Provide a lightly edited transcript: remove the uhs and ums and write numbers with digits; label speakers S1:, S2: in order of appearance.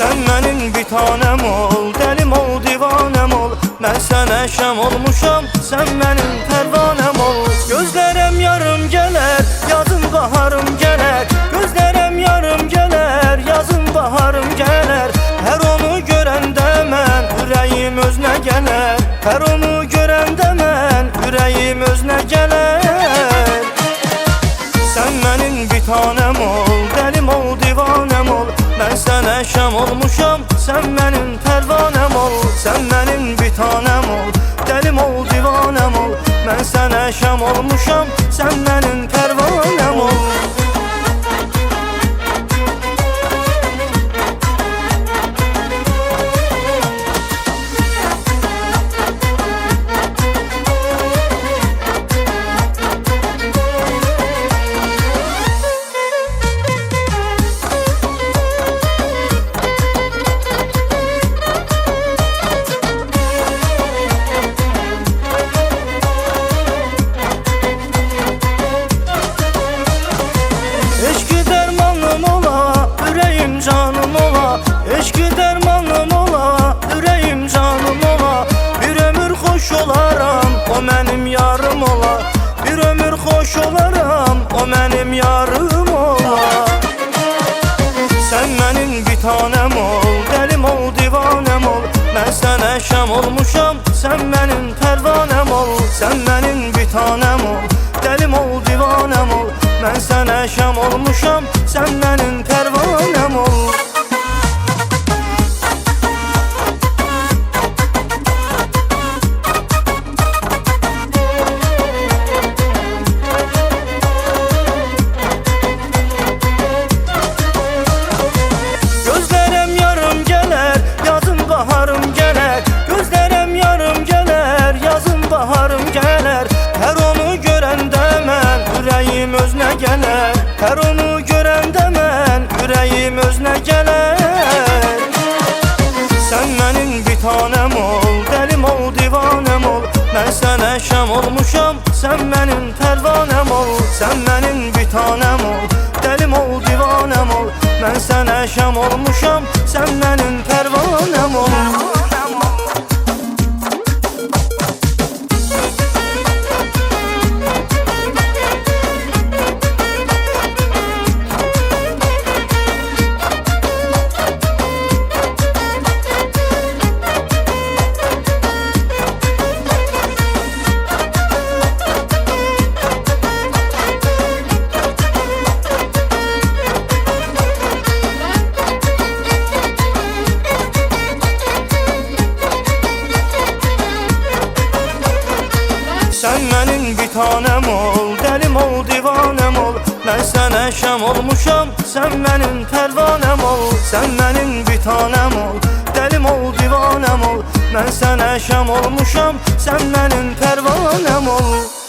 S1: Sən mənim bir tanem ol, dəlim ol, divanəm ol. Mən sənə şam olmuşam, sən mənim pərvanəm ol. Gözlərəm yarım gələr, yazın baharım gələr. Gözlərəm yarım gələr, yazın baharım gələr. Hər onu görəndə mən ürəyim özünə gələr. Hər onu görəndə mən ürəyim özünə gələr. Sən mənim bir tanem ol, dəlim ol, divanəm ol. Mən sənə şam olmuşam, sən mənim pərvanəm ol. Sən mənim bir tanem ol, dəlim ol, divanəm ol. Mən sənə şam olmuşam, sən mənim pərvanəm ol. Eşki dermanım ola, ürəyim canım ola. Eşki dermanım ola, ürəyim canım ola. Bir ömür xoş olaram, o mənim yarım ola. Bir ömür xoş olaram, o mənim yarım ola. Sən mənim bir tanem ol, dəlim ol, divanəm ol. Mən sənə şam olmuşam, sən mənim pərvanəm ol. Sən mənim bir tanem ol, dəlim ol, divanəm ol. Mən sənə şam olmuşam, sən mənim pərvanəm ol. Gözlərəm yarım gələr, yazın baharım gələr. Gözlərəm yarım gələr, yazın baharım gələr. Hər onu görəndə mən ürəyim özünə gələr. Hər onu görəndə mən ürəyim özünə gələr. Sən mənim bir tanem ol, dəlim ol, divanəm ol. Mən sənə şam olmuşam, sən mənim pərvanəm ol. Sən mənim bir tanem ol, dəlim ol, divanəm ol. Mən sənə şam olmuşam, sən mənim pərvanəm ol. Sən mənim bir tanem ol, dəlim ol, divanəm ol. Mən sənə şam olmuşam, sən mənim pərvanəm ol. Sən mənim bir tanem ol, dəlim ol, divanəm ol. Mən sənə şam olmuşam, sən mənim pərvanəm ol.